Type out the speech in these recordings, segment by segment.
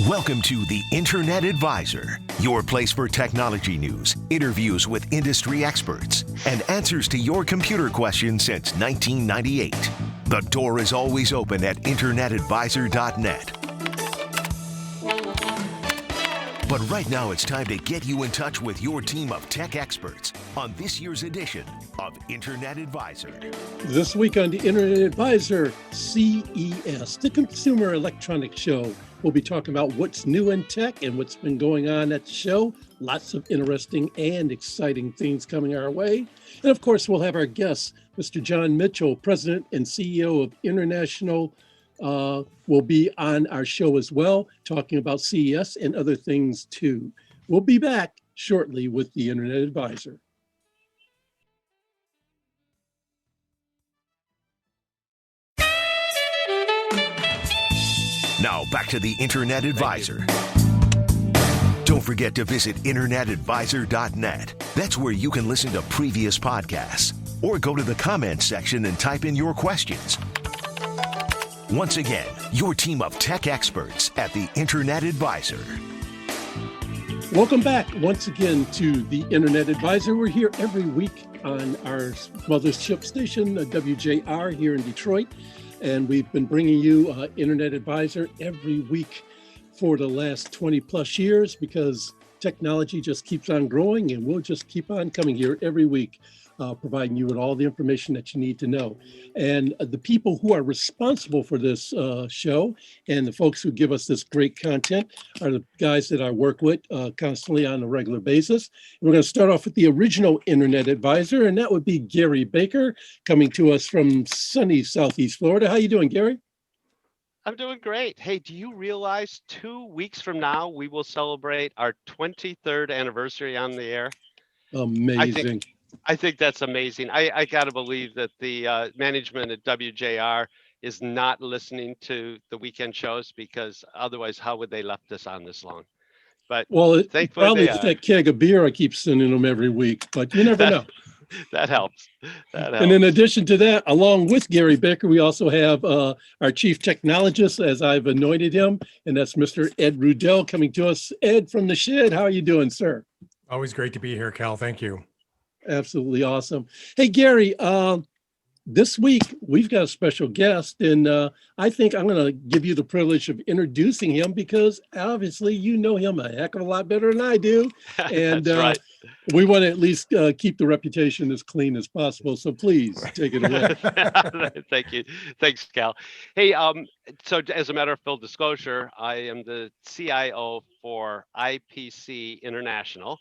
Welcome to the Internet Advisor, your place for technology news, interviews with industry experts, and answers to your computer questions since 1998. The door is always open at internetadvisor.net. But right now it's time to get you in touch with your team of tech experts on this year's edition of Internet Advisor. This week on the Internet Advisor, CES, the Consumer Electronics Show. We'll be talking about what's new in tech and what's been going on at the show. Lots of interesting and exciting things coming our way. And of course, we'll have our guest, Mr. John Mitchell, President and CEO of International, will be on our show as well, talking about CES and other things too. We'll be back shortly with the Internet Advisor. Now back to the Internet Advisor. Don't forget to visit internetadvisor.net. That's where you can listen to previous podcasts or go to the comments section and type in your questions. Once again, your team of tech experts at the Internet Advisor. Welcome back once again to the Internet Advisor. We're here every week on our mothership station, WJR here in Detroit. And we've been bringing you Internet Advisor every week for the last 20 plus years because technology just keeps on growing, and we'll just keep on coming here every week, providing you with all the information that you need to know. And the people who are responsible for this show and the folks who give us this great content are the guys that I work with constantly on a regular basis. And we're going to start off with the original Internet Advisor, and that would be Gary Baker, coming to us from sunny Southeast Florida. How you doing, Gary? I'm doing great. Hey, do you realize 2 weeks from now, we will celebrate our 23rd anniversary on the air? Amazing. I think that's amazing. I got to believe that the management at WJR is not listening to the weekend shows, because otherwise, how would they left us on this long? But well, thankfully it's that keg of beer I keep sending them every week, but you never know. That helps. And in addition to that, along with Gary Baker, we also have our chief technologist, as I've anointed him, and that's Mr. Ed Rudel coming to us. Ed from the shed, how are you doing, sir? Always great to be here, Cal. Thank you. Absolutely awesome. Hey, Gary, this week we've got a special guest, and I think I'm going to give you the privilege of introducing him because obviously you know him a heck of a lot better than I do. And That's right. We want to at least keep the reputation as clean as possible. So please take it away. Thank you. Thanks, Cal. Hey, so as a matter of full disclosure, I am the CIO for IPC International.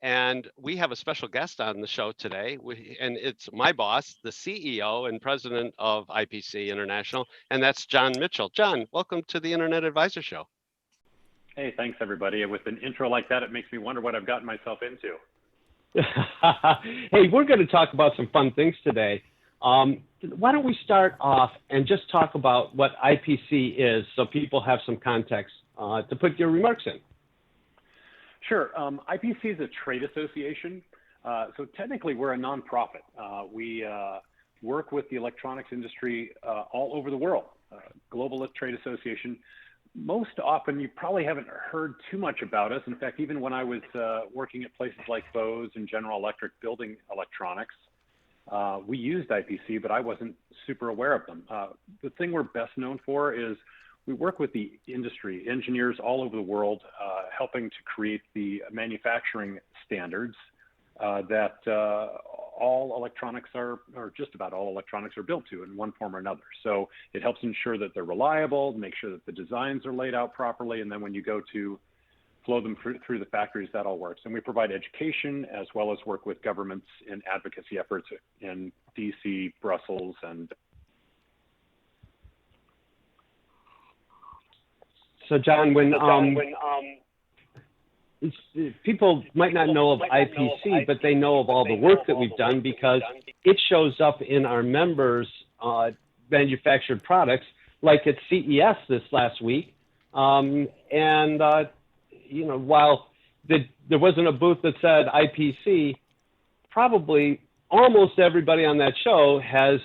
And we have a special guest on the show today, and it's my boss, the CEO and president of IPC International, and that's John Mitchell. John, welcome to the Internet Advisor Show. Hey, thanks, everybody. With an intro like that, it makes me wonder what I've gotten myself into. Hey, we're going to talk about some fun things today. Why don't we start off and just talk about what IPC is so people have some context to put your remarks in. Sure. IPC is a trade association. So technically, we're a nonprofit. We work with the electronics industry all over the world, global trade association. Most often, you probably haven't heard too much about us. In fact, even when I was working at places like Bose and General Electric building electronics, we used IPC, but I wasn't super aware of them. The thing we're best known for is we work with the industry, engineers all over the world, helping to create the manufacturing standards that all electronics are, or just about all electronics are built to in one form or another. So it helps ensure that they're reliable, make sure that the designs are laid out properly, and then when you go to flow them through the factories, that all works. And we provide education as well as work with governments in advocacy efforts in DC, Brussels, and So, John, when people might not know of IPC, but they know of all the work that we've done because it shows up in our members' manufactured products, like at CES this last week. While there wasn't a booth that said IPC, probably almost everybody on that show has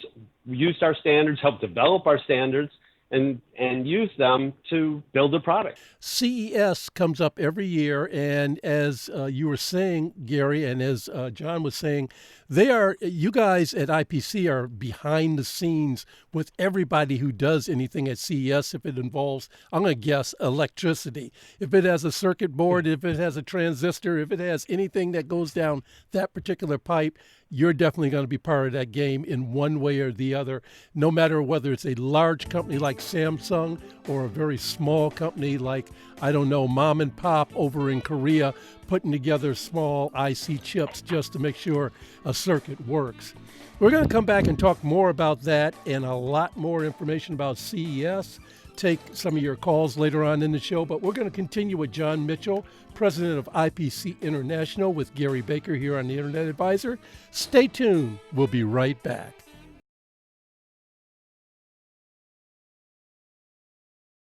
used our standards, helped develop our standards, and use them to build a product. CES comes up every year, and as you were saying, Gary, and as John was saying, you guys at IPC are behind the scenes with everybody who does anything at CES. If it involves, I'm going to guess, electricity, if it has a circuit board, if it has a transistor, if it has anything that goes down that particular pipe, you're definitely going to be part of that game in one way or the other, no matter whether it's a large company like Samsung or a very small company like, I don't know, mom and pop over in Korea putting together small IC chips just to make sure a circuit works. We're going to come back and talk more about that and a lot more information about CES. Take some of your calls later on in the show, but we're going to continue with John Mitchell, president of IPC International, with Gary Baker here on the Internet Advisor. Stay tuned. We'll be right back.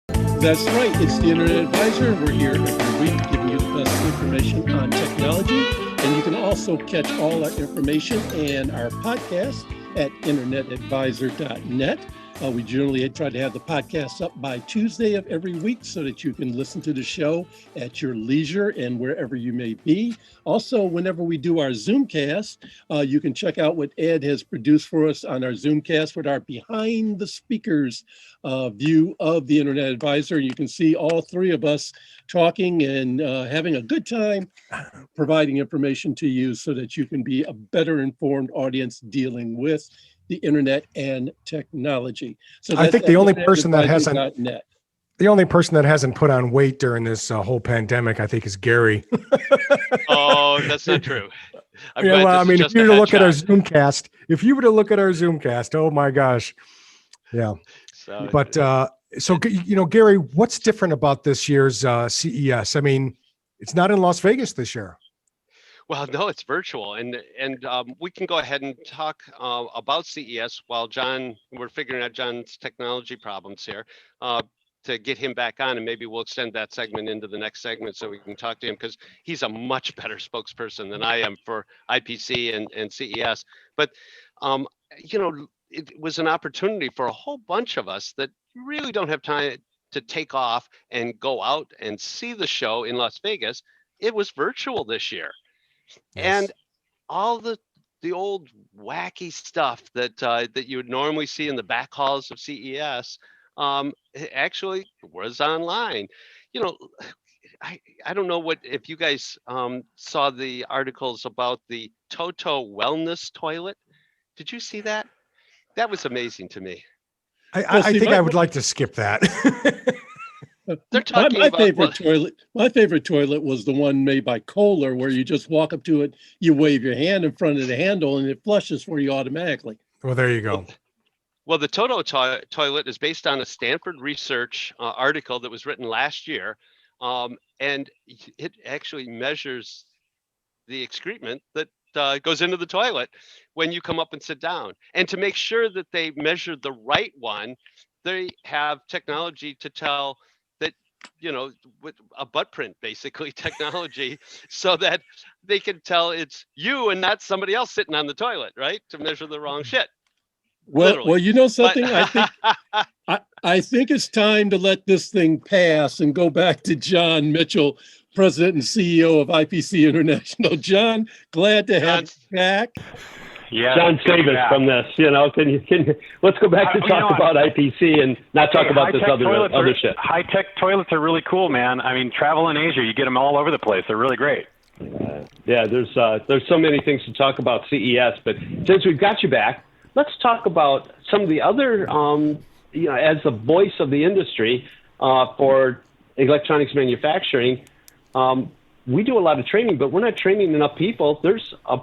That's right. It's the Internet Advisor. We're here every week giving you the best information on technology. And you can also catch all our information and our podcast at internetadvisor.net. We generally try to have the podcast up by Tuesday of every week so that you can listen to the show at your leisure and wherever you may be. Also, whenever we do our Zoomcast, you can check out what Ed has produced for us on our Zoomcast with our behind the speakers view of the Internet Advisor. You can see all three of us talking and having a good time providing information to you so that you can be a better informed audience dealing with the internet and technology. So I think the only person that hasn't put on weight during this whole pandemic, I think, is Gary. Oh, that's not true. If you were to look at our Zoomcast, oh my gosh. Yeah. So, Gary, what's different about this year's CES? I mean, it's not in Las Vegas this year. Well, no, it's virtual, and we can go ahead and talk about CES while we're figuring out John's technology problems here to get him back on, and maybe we'll extend that segment into the next segment so we can talk to him because he's a much better spokesperson than I am for IPC and CES. But it was an opportunity for a whole bunch of us that really don't have time to take off and go out and see the show in Las Vegas. It was virtual this year. Yes. And all the old wacky stuff that you would normally see in the back halls of CES actually was online. I don't know if you guys saw the articles about the Toto wellness toilet. Did you see that? That was amazing to me. I think I would like to skip that. They're talking my favorite toilet was the one made by Kohler, where you just walk up to it, you wave your hand in front of the handle, and it flushes for you automatically. Well, there you go. Well, the Toto toilet is based on a Stanford research article that was written last year, and it actually measures the excrement that goes into the toilet when you come up and sit down. And to make sure that they measure the right one, they have technology to tell that, with a butt print, basically, technology, so that they can tell it's you and not somebody else sitting on the toilet, right? To measure the wrong shit. Well, you know something? I think it's time to let this thing pass and go back to John Mitchell, President and CEO of IPC International. John, glad to have you back. Yeah, John, save us from this. Can you let's go back to talk about IPC and not talk about this other shit. High-tech toilets are really cool, man. I mean, travel in Asia, you get them all over the place. They're really great. Yeah, there's so many things to talk about CES, but since we've got you back, let's talk about some of the other, as the voice of the industry for electronics manufacturing. We do a lot of training, but we're not training enough people. There's a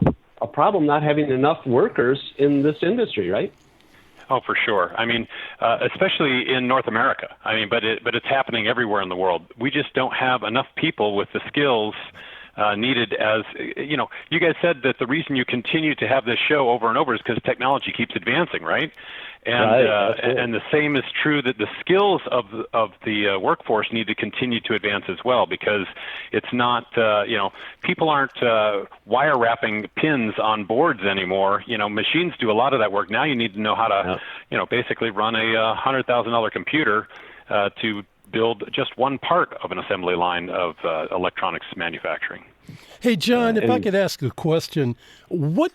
problem not having enough workers in this industry, right? Oh, for sure. I mean, especially in North America. I mean, but it's happening everywhere in the world. We just don't have enough people with the skills needed. As you know, you guys said that the reason you continue to have this show over and over is because technology keeps advancing, right? And the same is true that the skills of the workforce need to continue to advance as well, because it's not people aren't wire wrapping pins on boards anymore. Machines do a lot of that work. Now you need to know how to basically run a $100,000 computer to build just one part of an assembly line of electronics manufacturing. Hey, John, if I could ask a question, what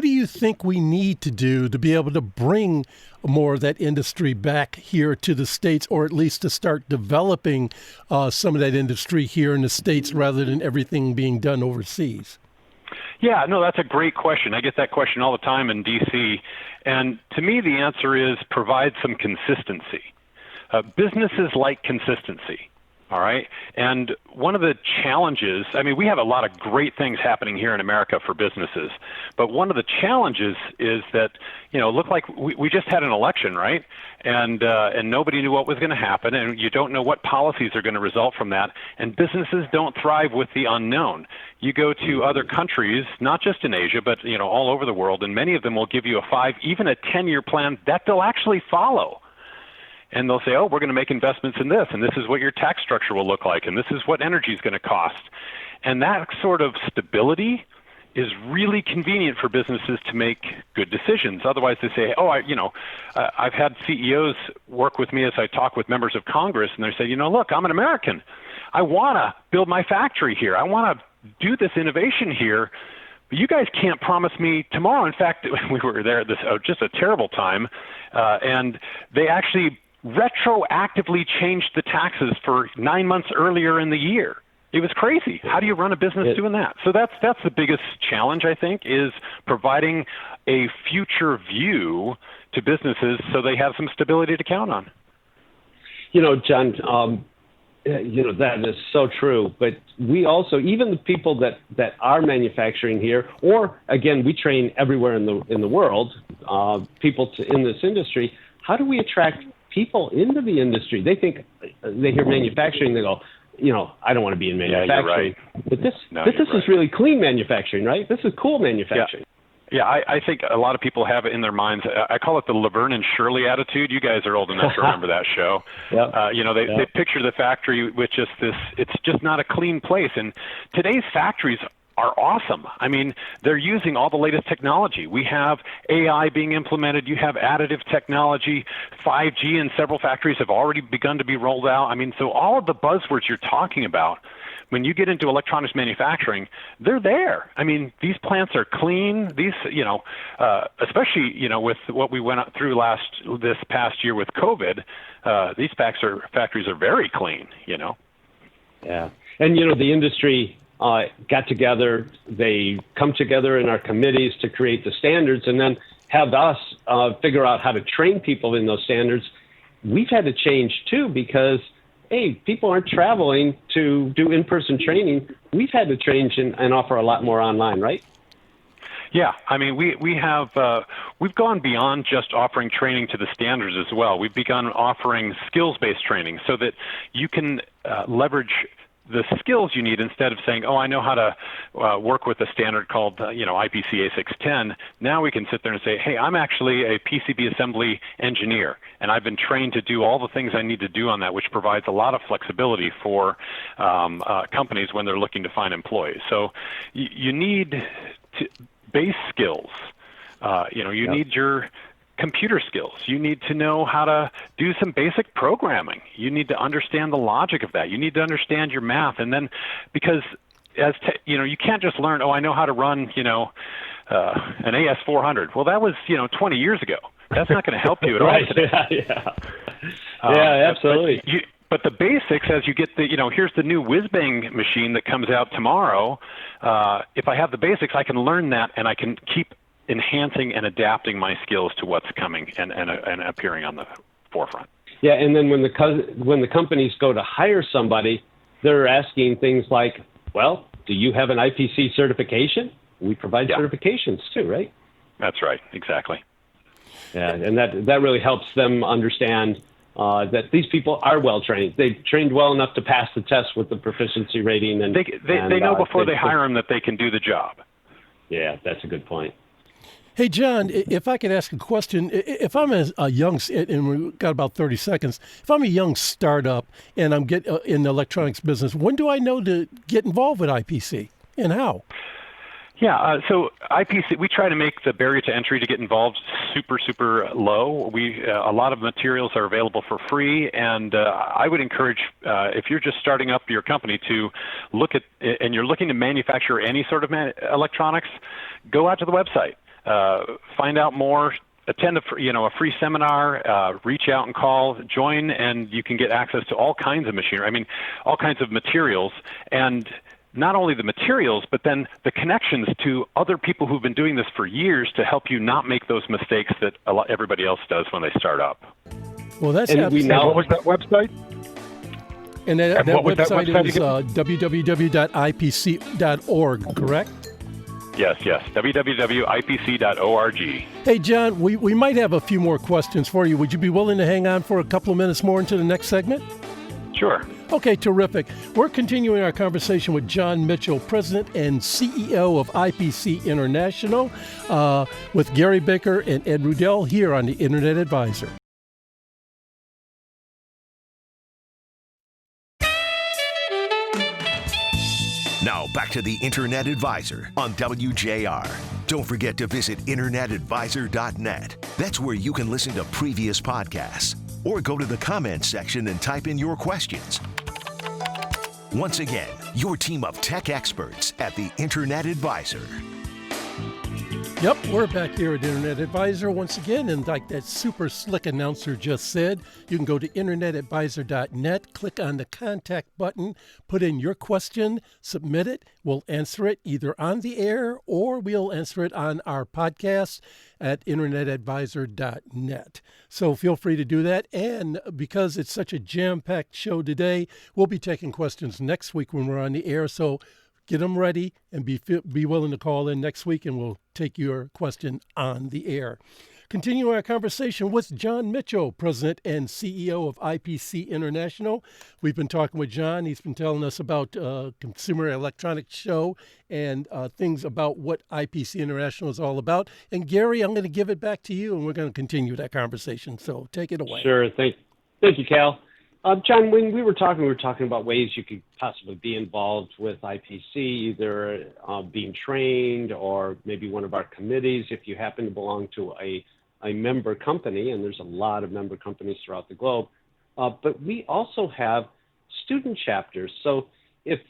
do you think we need to do to be able to bring more of that industry back here to the States, or at least to start developing some of that industry here in the States rather than everything being done overseas? Yeah, no, that's a great question. I get that question all the time in D.C. And to me, the answer is provide some consistency. Businesses like consistency. All right. And one of the challenges, we have a lot of great things happening here in America for businesses, but one of the challenges is that, look like we just had an election, right? And nobody knew what was going to happen, and you don't know what policies are going to result from that. And businesses don't thrive with the unknown. You go to other countries, not just in Asia, but, all over the world, and many of them will give you a 5, even a 10-year plan that they'll actually follow. And they'll say, oh, we're going to make investments in this, and this is what your tax structure will look like, and this is what energy is going to cost. And that sort of stability is really convenient for businesses to make good decisions. Otherwise, they say, oh, I've had CEOs work with me as I talk with members of Congress, and they say, look, I'm an American. I want to build my factory here. I want to do this innovation here. But you guys can't promise me tomorrow. In fact, we were there at this just a terrible time, and they actually retroactively changed the taxes for 9 months earlier in the year. It was crazy. How do you run a business doing that? So that's the biggest challenge, I think, is providing a future view to businesses so they have some stability to count on. John, that is so true. But we also, even the people that are manufacturing here, or again, we train everywhere in the world, people in this industry. How do we attract people into the industry? They think they hear manufacturing, they go, I don't want to be in manufacturing. Yeah, you're right. But this is really clean manufacturing, right? This is cool manufacturing. Yeah, I think a lot of people have it in their minds. I call it the Laverne and Shirley attitude. You guys are old enough to remember that show. Yep. They picture the factory with just this, it's just not a clean place. And today's factories are awesome. They're using all the latest technology. We have AI being implemented. You have additive technology. 5G in several factories have already begun to be rolled out. So all of the buzzwords you're talking about, when you get into electronics manufacturing, they're there. These plants are clean. These, especially, with what we went through this past year with COVID, these factories are very clean, Yeah. And, the industry got together. They come together in our committees to create the standards and then have us figure out how to train people in those standards. We've had to change, too, because people aren't traveling to do in-person training. We've had to change and offer a lot more online, right? Yeah, we've gone beyond just offering training to the standards as well. We've begun offering skills-based training so that you can leverage the skills you need instead of saying, I know how to work with a standard called, IPC A610. Now we can sit there and say, hey, I'm actually a PCB assembly engineer, and I've been trained to do all the things I need to do on that, which provides a lot of flexibility for companies when they're looking to find employees. So you need base skills. You need your computer skills. You need to know how to do some basic programming. You need to understand the logic of that. You need to understand your math. And then because you can't just learn, I know how to run, an AS400. Well, that was, 20 years ago. That's not going to help you at all today. Yeah, absolutely. But the basics, as you get here's the new whiz-bang machine that comes out tomorrow. If I have the basics, I can learn that, and I can keep enhancing and adapting my skills to what's coming and appearing on the forefront. Yeah, and then when the companies go to hire somebody, they're asking things like, well, do you have an IPC certification? We provide certifications too, right? That's right, exactly. Yeah, and that really helps them understand that these people are well trained. They've trained well enough to pass the test with the proficiency rating, and they know before they hire them that they can do the job. Yeah, that's a good point. Hey, John, if I could ask a question, if I'm a young, and we've got about 30 seconds, if I'm a young startup and I'm in the electronics business, when do I know to get involved with IPC and how? Yeah, so IPC, we try to make the barrier to entry to get involved super, super low. A lot of materials are available for free, and I would encourage, if you're just starting up your company, to look at, and you're looking to manufacture any sort of electronics, go out to the website, find out more, attend a free seminar, reach out and call, join, and you can get access to all kinds of machinery. I mean, all kinds of materials, and not only the materials, but then the connections to other people who've been doing this for years to help you not make those mistakes that everybody else does when they start up. Well, that's what was that website? And that website is www.ipc.org, correct? Yes, www.ipc.org. Hey, John, we might have a few more questions for you. Would you be willing to hang on for a couple of minutes more into the next segment? Sure. Okay, terrific. We're continuing our conversation with John Mitchell, President and CEO of IPC International, with Gary Baker and Ed Rudel here on the Internet Advisor. Now back to the Internet Advisor on WJR. Don't forget to visit InternetAdvisor.net. That's where you can listen to previous podcasts or go to the comments section and type in your questions. Once again, your team of tech experts at the Internet Advisor. Yep, we're back here at Internet Advisor once again, and like that super slick announcer just said, you can go to InternetAdvisor.net, click on the contact button, put in your question, submit it. We'll answer it either on the air or we'll answer it on our podcast at InternetAdvisor.net. So feel free to do that. And because it's such a jam-packed show today, we'll be taking questions next week when we're on the air. So get them ready and be willing to call in next week, and we'll take your question on the air. Continue our conversation with John Mitchell, President and CEO of IPC International. We've been talking with John. He's been telling us about Consumer Electronics Show and things about what IPC International is all about. And Gary, I'm going to give it back to you, and we're going to continue that conversation. So take it away. Sure. Thank you, Cal. John, when we were talking about ways you could possibly be involved with IPC, either being trained or maybe one of our committees if you happen to belong to a member company, and there's a lot of member companies throughout the globe. But we also have student chapters. So if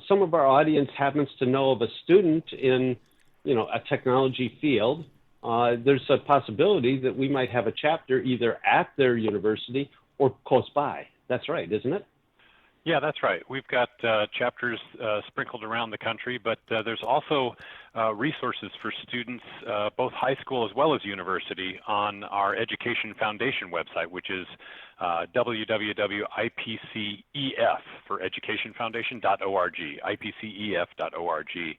some of our audience happens to know of a student in, a technology field, there's a possibility that we might have a chapter either at their university or close by. That's right, isn't it? Yeah, that's right. We've got chapters sprinkled around the country, but there's also resources for students, both high school as well as university, on our Education Foundation website, which is www.ipcef for educationfoundation.org, ipcef.org.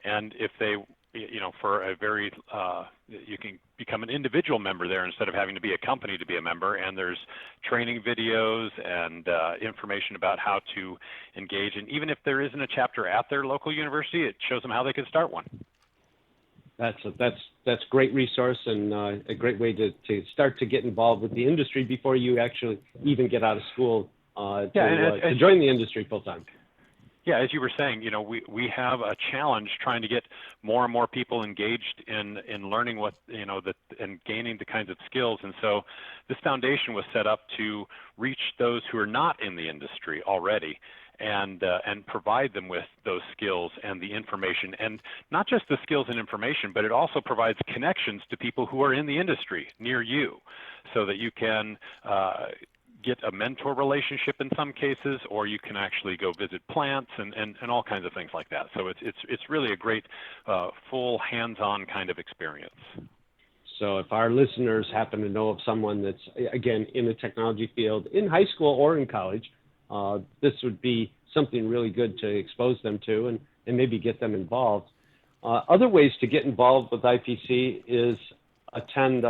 And if they for a very, you can become an individual member there instead of having to be a company to be a member. And there's training videos and information about how to engage. And even if there isn't a chapter at their local university, it shows them how they can start one. That's great resource and a great way to start to get involved with the industry before you actually even get out of school to join the industry full time. Yeah, as you were saying, we have a challenge trying to get more and more people engaged in learning what, and gaining the kinds of skills. And so this foundation was set up to reach those who are not in the industry already and provide them with those skills and the information, and not just the skills and information, but it also provides connections to people who are in the industry near you so that you can get a mentor relationship in some cases, or you can actually go visit plants and all kinds of things like that. So it's really a great full hands-on kind of experience. So if our listeners happen to know of someone that's, again, in the technology field, in high school or in college, this would be something really good to expose them to and maybe get them involved. Other ways to get involved with IPC is attend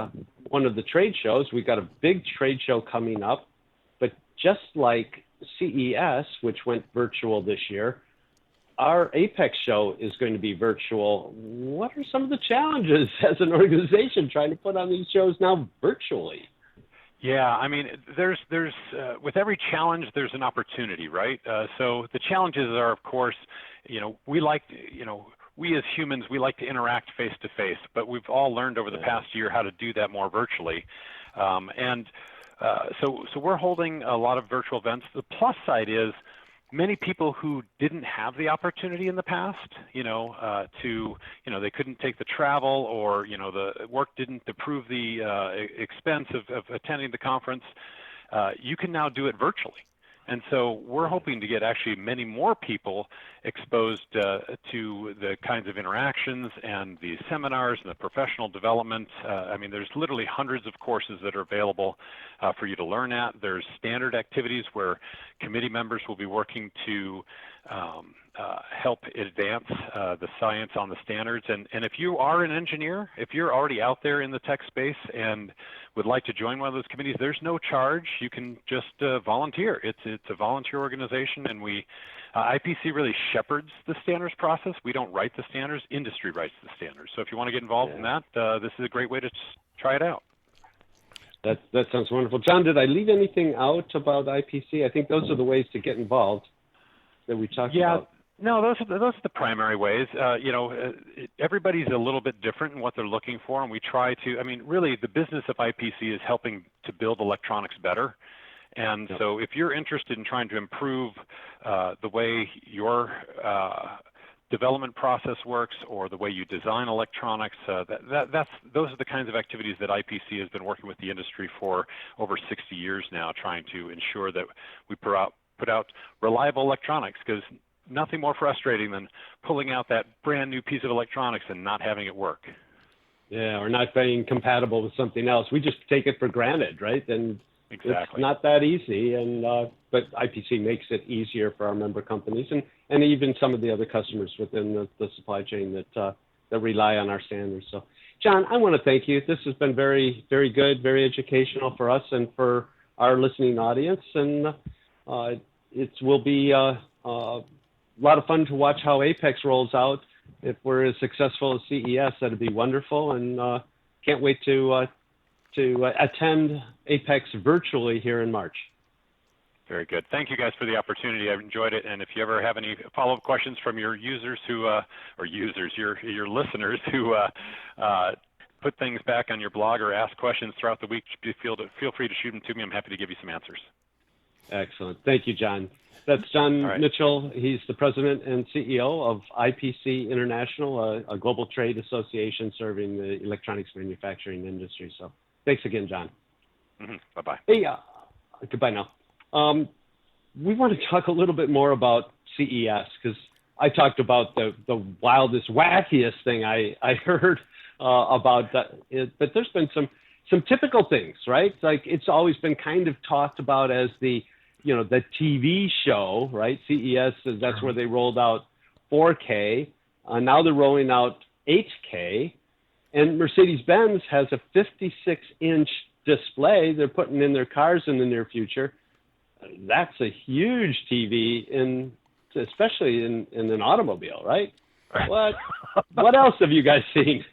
one of the trade shows. We've got a big trade show coming up, but just like CES, which went virtual this year, our Apex show is going to be virtual. What are some of the challenges as an organization trying to put on these shows now virtually? Yeah, I mean, there's with every challenge, there's an opportunity, right? So the challenges are, of course, we as humans, we like to interact face to face, but we've all learned over the past year how to do that more virtually. So we're holding a lot of virtual events. The plus side is many people who didn't have the opportunity in the past, they couldn't take the travel, or, the work didn't approve the expense of attending the conference, you can now do it virtually. And so we're hoping to get actually many more people exposed to the kinds of interactions and the seminars and the professional development. There's literally hundreds of courses that are available for you to learn at. There's standard activities where committee members will be working to help advance the science on the standards. And if you are an engineer, if you're already out there in the tech space and would like to join one of those committees, there's no charge. You can just volunteer. It's a volunteer organization, and IPC really shepherds the standards process. We don't write the standards. Industry writes the standards. So if you want to get involved in that, this is a great way to try it out. That sounds wonderful. John, did I leave anything out about IPC? I think those are the ways to get involved that we talked about. No, those are the primary ways. Everybody's a little bit different in what they're looking for, and we try to. Really, the business of IPC is helping to build electronics better. And so, if you're interested in trying to improve the way your development process works, or the way you design electronics, those are the kinds of activities that IPC has been working with the industry for over 60 years now, trying to ensure that we put out reliable electronics, because nothing more frustrating than pulling out that brand new piece of electronics and not having it work. Yeah, or not being compatible with something else. We just take it for granted, right? And exactly. It's not that easy. But IPC makes it easier for our member companies and even some of the other customers within the supply chain that rely on our standards. So, John, I want to thank you. This has been very, very good, very educational for us and for our listening audience. And it will be a lot of fun to watch how Apex rolls out. If we're as successful as CES, that'd be wonderful, and can't wait to attend Apex virtually here in March. Very good. Thank you guys for the opportunity. I've enjoyed it. And if you ever have any follow-up questions from your users your listeners who put things back on your blog or ask questions throughout the week, feel free to shoot them to me. I'm happy to give you some answers. Excellent. Thank you, John. That's John Mitchell. He's the president and CEO of IPC International, a global trade association serving the electronics manufacturing industry. So thanks again, John. Mm-hmm. Bye-bye. Hey, goodbye now. We want to talk a little bit more about CES, because I talked about the wildest, wackiest thing I heard about that. But there's been some typical things, right? Like, it's always been kind of talked about as the TV show, right? CES, that's where they rolled out 4K. Now they're rolling out 8K. And Mercedes-Benz has a 56-inch display they're putting in their cars in the near future. That's a huge TV, especially in an automobile, right? What else have you guys seen?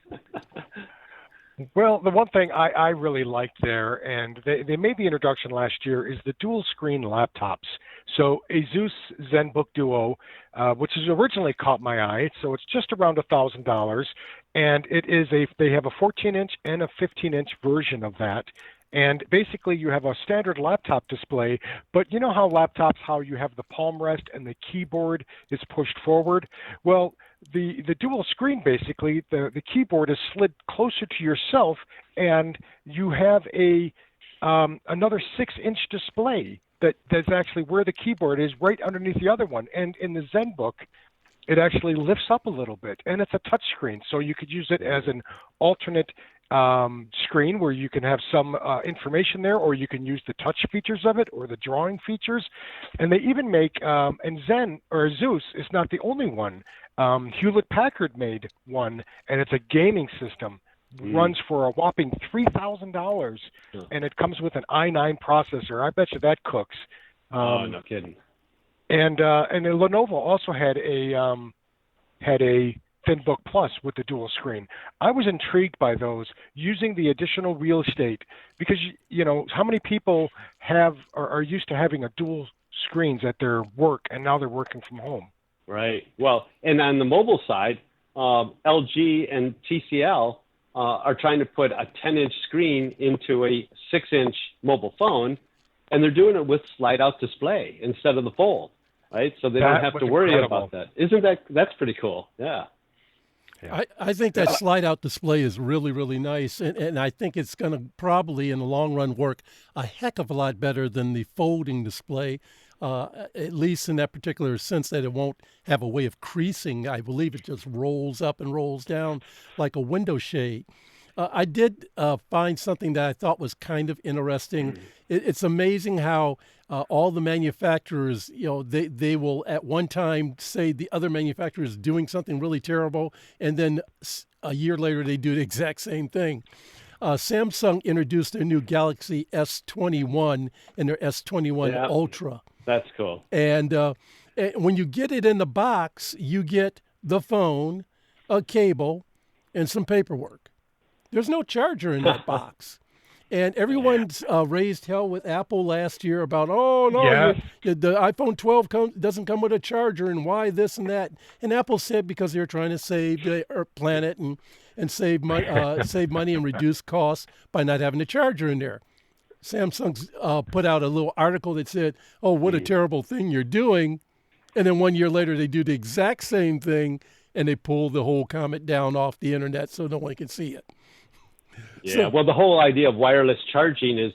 Well, the one thing I really liked there, and they made the introduction last year, is the dual screen laptops. So Asus ZenBook Duo, which has originally caught my eye, so it's just around $1,000, and they have a 14-inch and a 15-inch version of that. And basically, you have a standard laptop display, but you know how you have the palm rest and the keyboard is pushed forward? Well, the dual screen, basically, the keyboard is slid closer to yourself, and you have another 6-inch display that's actually where the keyboard is, right underneath the other one. And in the ZenBook, it actually lifts up a little bit, and it's a touch screen, so you could use it as an alternate screen where you can have some information there, or you can use the touch features of it or the drawing features. And they even make, and Asus is not the only one. Hewlett-Packard made one, and it's a gaming system runs for a whopping $3,000, and it comes with an i9 processor. I bet you that cooks. Oh, no kidding. And Lenovo also had a ThinBook Plus with the dual screen. I was intrigued by those, using the additional real estate, because you know how many people are used to having a dual screens at their work, and now they're working from home. Right. Well, and on the mobile side, LG and TCL are trying to put a 10-inch screen into a 6-inch mobile phone, and they're doing it with slide-out display instead of the fold, right? So they don't have to worry about that. That's pretty cool? Yeah. Yeah. I think that slide-out display is really, really nice, and I think it's going to probably, in the long run, work a heck of a lot better than the folding display, at least in that particular sense that it won't have a way of creasing. I believe it just rolls up and rolls down like a window shade. I did find something that I thought was kind of interesting. It's amazing how all the manufacturers, you know, they will at one time say the other manufacturer is doing something really terrible, and then a year later they do the exact same thing. Samsung introduced their new Galaxy S21 and their S21 Ultra. That's cool. And when you get it in the box, you get the phone, a cable, and some paperwork. There's no charger in that box. And everyone's raised hell with Apple last year about, the iPhone 12 doesn't come with a charger, and why this and that. And Apple said because they're trying to save the planet and save money and reduce costs by not having a charger in there. Samsung's put out a little article that said, oh, what a terrible thing you're doing. And then 1 year later, they do the exact same thing, and they pull the whole comment down off the internet so no one can see it. Yeah, well, the whole idea of wireless charging is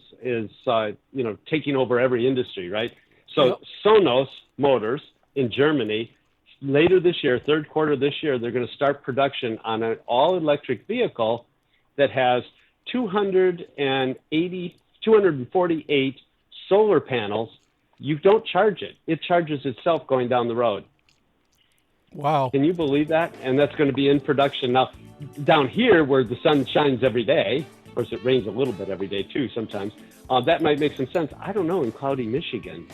taking over every industry, right? So Sonos Motors in Germany, later this year, third quarter this year, they're going to start production on an all-electric vehicle that has 248 solar panels. You don't charge it. It charges itself going down the road. Wow. Can you believe that? And that's going to be in production. Now, down here where the sun shines every day, of course it rains a little bit every day too sometimes, that might make some sense. I don't know in cloudy Michigan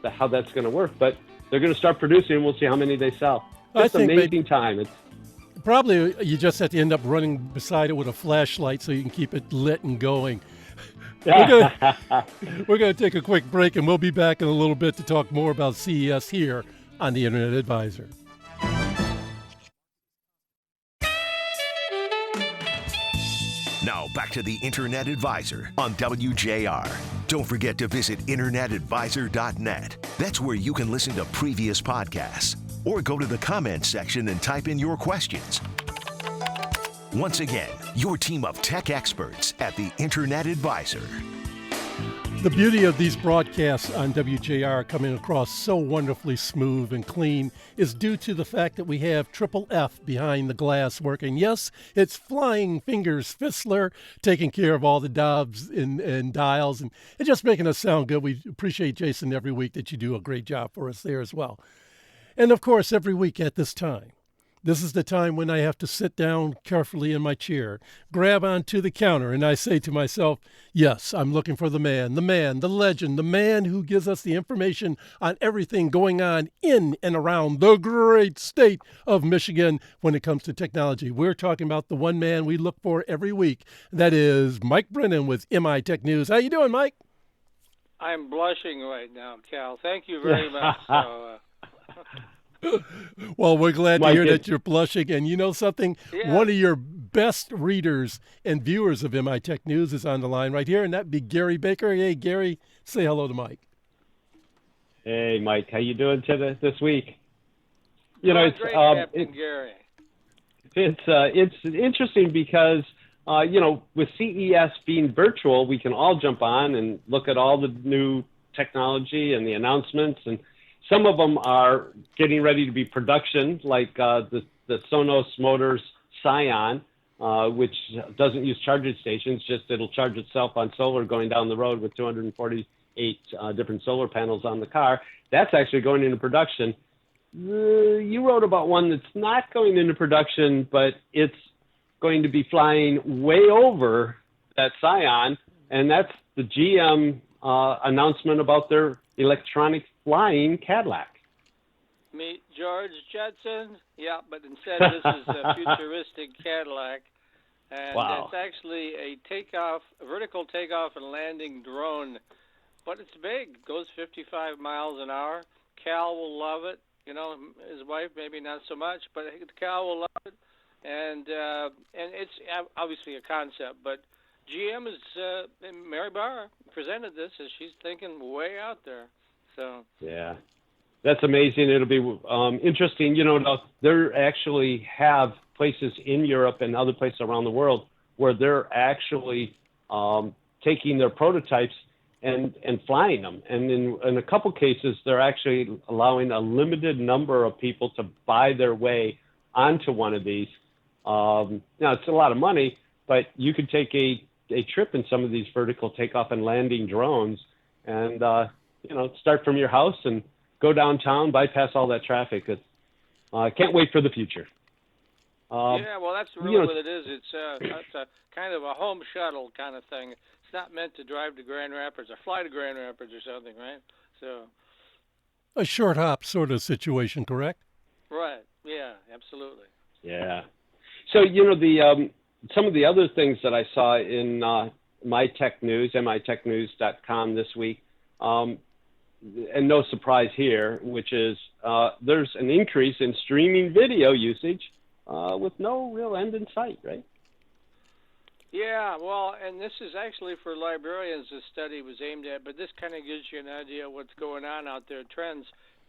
how that's going to work, but they're going to start producing and we'll see how many they sell. It's an amazing time. Probably you just have to end up running beside it with a flashlight so you can keep it lit and going. We're going to take a quick break, and we'll be back in a little bit to talk more about CES here on the Internet Advisor. Now back to the Internet Advisor on WJR. Don't forget to visit internetadvisor.net. That's where you can listen to previous podcasts or go to the comments section and type in your questions. Once again, your team of tech experts at the Internet Advisor. The beauty of these broadcasts on WJR coming across so wonderfully smooth and clean is due to the fact that we have Triple F behind the glass working. Yes, it's Flying Fingers Fistler taking care of all the knobs and dials and just making us sound good. We appreciate, Jason, every week that you do a great job for us there as well. And, of course, every week at this time, this is the time when I have to sit down carefully in my chair, grab onto the counter, and I say to myself, yes, I'm looking for the man, the legend, the man who gives us the information on everything going on in and around the great state of Michigan when it comes to technology. We're talking about the one man we look for every week. That is Mike Brennan with MI Tech News. How you doing, Mike? I'm blushing right now, Cal. Thank you very much. Well, we're glad to hear that you're blushing. And you know something? Yeah. One of your best readers and viewers of MI Tech News is on the line right here, and that'd be Gary Baker. Hey, Gary, say hello to Mike. Hey, Mike. How you doing this week? Great, Captain Gary. It's interesting because, with CES being virtual, we can all jump on and look at all the new technology and the announcements, and some of them are getting ready to be production, like the Sonos Motors Scion, which doesn't use charging stations, just it'll charge itself on solar going down the road with 248 different solar panels on the car. That's actually going into production. You wrote about one that's not going into production, but it's going to be flying way over that Scion, and that's the GM announcement about their electronic flying Cadillac. Meet George Jetson. Yeah, but instead this is a futuristic Cadillac. And Wow. It's actually a vertical takeoff and landing drone. But it's big. It goes 55 miles an hour. Cal will love it. You know, his wife maybe not so much, but Cal will love it. And it's obviously a concept, but GM is Mary Barr presented this as she's thinking way out there. So yeah, that's amazing. It'll be interesting. You know, they actually have places in Europe and other places around the world where they're actually taking their prototypes and flying them. And in a couple cases, they're actually allowing a limited number of people to buy their way onto one of these. Now, it's a lot of money, but you could take a trip in some of these vertical takeoff and landing drones and, you know, start from your house and go downtown, bypass all that traffic. I can't wait for the future. Yeah, well, that's really what it is. It's a kind of a home shuttle kind of thing. It's not meant to drive to Grand Rapids or fly to Grand Rapids or something, right? So A short hop sort of situation, correct? Right. Yeah, absolutely. Yeah. So, you know, some of the other things that I saw in My Tech News, mitechnews.com this week, and no surprise here, which is there's an increase in streaming video usage with no real end in sight, right? Yeah, well, and this is actually for librarians this study was aimed at, but this kind of gives you an idea of what's going on out there, trends.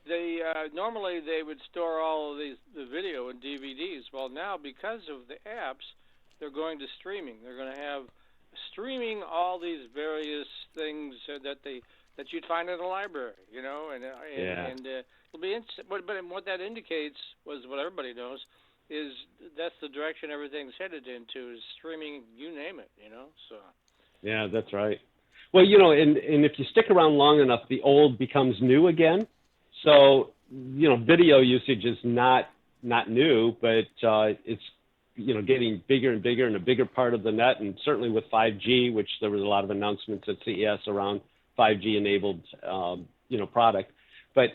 They normally they would store all of the video in DVDs. Well, now because of the apps, they're going to streaming. They're going to have streaming all these various things that you'd find in a library, you know, and it'll be interesting. But what that indicates was what everybody knows is that's the direction everything's headed into is streaming. You name it, you know. So. Yeah, that's right. Well, you know, and if you stick around long enough, the old becomes new again. So, you know, video usage is not new, but it's, you know, getting bigger and bigger and a bigger part of the net. And certainly with 5G, which there was a lot of announcements at CES around 5G enabled, you know, product. But,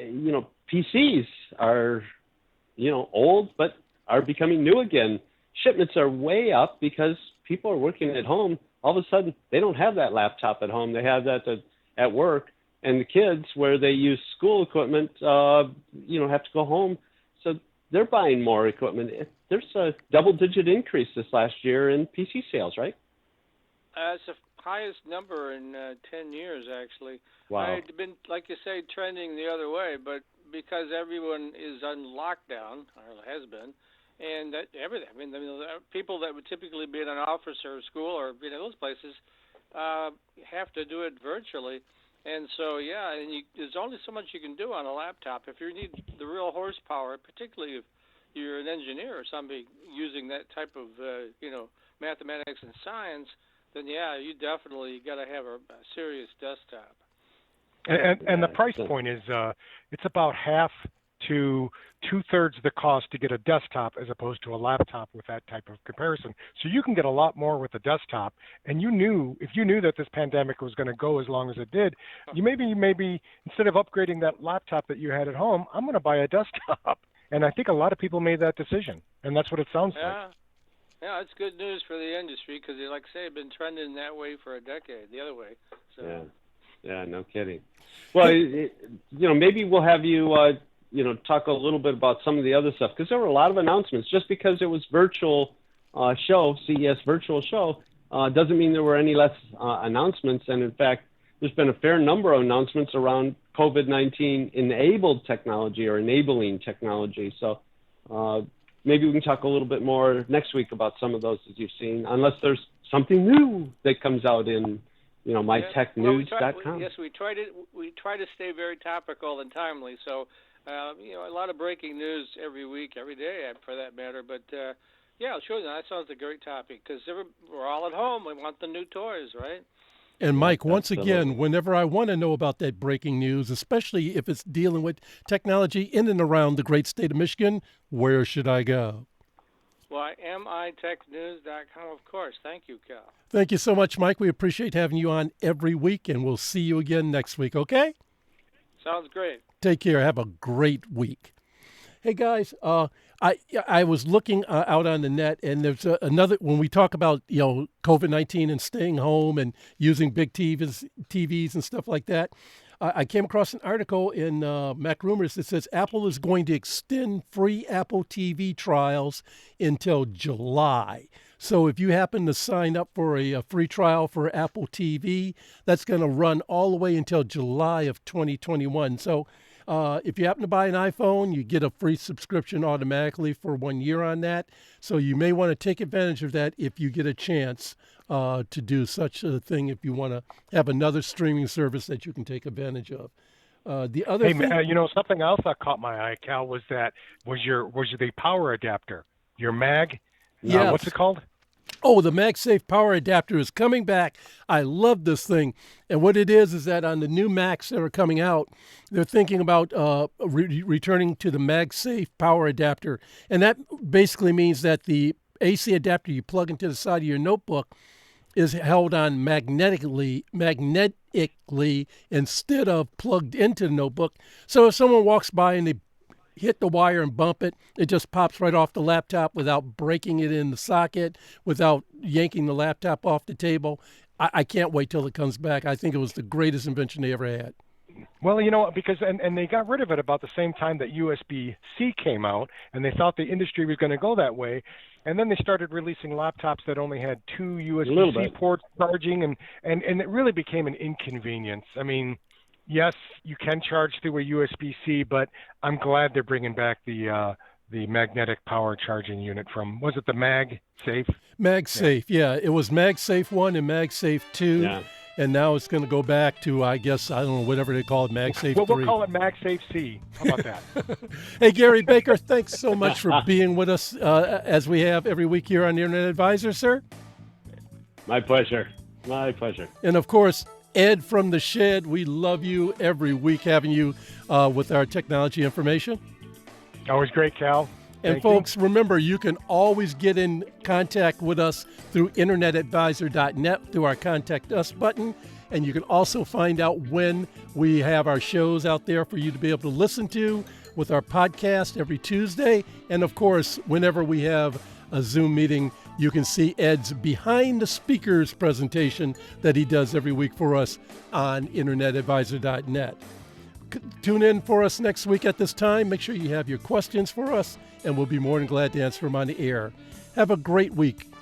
you know, PCs are, you know, old, but are becoming new again. Shipments are way up because people are working at home. All of a sudden, they don't have that laptop at home. They have that at work. And the kids, where they use school equipment, you know, have to go home. So they're buying more equipment. There's a double-digit increase this last year in PC sales, right? It's the highest number in 10 years, actually. Wow. I'd been, like you say, trending the other way, but because everyone is on lockdown, or has been, and that everything. I mean, people that would typically be in an office or school or you know those places have to do it virtually. And so, yeah, and there's only so much you can do on a laptop. If you need the real horsepower, particularly if you're an engineer or somebody using that type of, you know, mathematics and science, then, yeah, you definitely got to have a serious desktop. And the price point is it's about half to two-thirds the cost to get a desktop as opposed to a laptop with that type of comparison. So you can get a lot more with a desktop. And if you knew that this pandemic was going to go as long as it did, you maybe instead of upgrading that laptop that you had at home, I'm going to buy a desktop. And I think a lot of people made that decision, and that's what it sounds like. Yeah, it's good news for the industry because, like I say, it's been trending that way for a decade, the other way. So. Yeah, no kidding. Well, you know, maybe we'll have you, you know, talk a little bit about some of the other stuff because there were a lot of announcements. Just because it was virtual show, CES virtual show, doesn't mean there were any less announcements. And in fact, there's been a fair number of announcements around COVID-19 enabled technology or enabling technology. So maybe we can talk a little bit more next week about some of those that you've seen, unless there's something new that comes out in, you know, mytechnews.com. Yes, we try to stay very topical and timely. So, you know, a lot of breaking news every week, every day, for that matter. But yeah, sure, that sounds a great topic because we're all at home. We want the new toys, right? And Mike, once again, whenever I want to know about that breaking news, especially if it's dealing with technology in and around the great state of Michigan, where should I go? Why, mitechnews.com, of course. Thank you, Cal. Thank you so much, Mike. We appreciate having you on every week, and we'll see you again next week, okay? Sounds great. Take care. Have a great week. Hey, guys, I was looking out on the net, and there's another, when we talk about, COVID-19 and staying home and using big TVs and stuff like that, I came across an article in Mac Rumors that says Apple is going to extend free Apple TV trials until July. So if you happen to sign up for a free trial for Apple TV, that's going to run all the way until July of 2021. So if you happen to buy an iPhone, you get a free subscription automatically for 1 year on that. So you may want to take advantage of that if you get a chance to do such a thing, if you want to have another streaming service that you can take advantage of. The other thing, something else that caught my eye, Cal, was the power adapter, your mag. Yes. What's it called? Oh, the MagSafe power adapter is coming back. I love this thing. And what it is that on the new Macs that are coming out, they're thinking about returning to the MagSafe power adapter. And that basically means that the AC adapter you plug into the side of your notebook is held on magnetically instead of plugged into the notebook. So if someone walks by and they hit the wire and bump it, it just pops right off the laptop without breaking it in the socket, without yanking the laptop off the table. I can't wait till it comes back. I think it was the greatest invention they ever had. Well, because they got rid of it about the same time that USB-C came out, and they thought the industry was going to go that way. And then they started releasing laptops that only had 2 USB-C ports charging, and it really became an inconvenience. I mean, yes, you can charge through a USB-C, but I'm glad they're bringing back the magnetic power charging unit from, was it the MagSafe? MagSafe, yeah. It was MagSafe 1 and MagSafe 2. Yeah. And now it's going to go back to, I guess, I don't know, whatever they call it, MagSafe 3. We'll call it MagSafe C. How about that? Hey, Gary Baker, thanks so much for being with us as we have every week here on the Internet Advisor, sir. My pleasure. My pleasure. And, of course, Ed from the Shed, we love you every week having you with our technology information. Always great, Cal. And folks, remember, you can always get in contact with us through internetadvisor.net through our Contact Us button. And you can also find out when we have our shows out there for you to be able to listen to with our podcast every Tuesday. And, of course, whenever we have a Zoom meeting, you can see Ed's Behind the Speakers presentation that he does every week for us on internetadvisor.net. Tune in for us next week at this time. Make sure you have your questions for us, and we'll be more than glad to answer them on the air. Have a great week.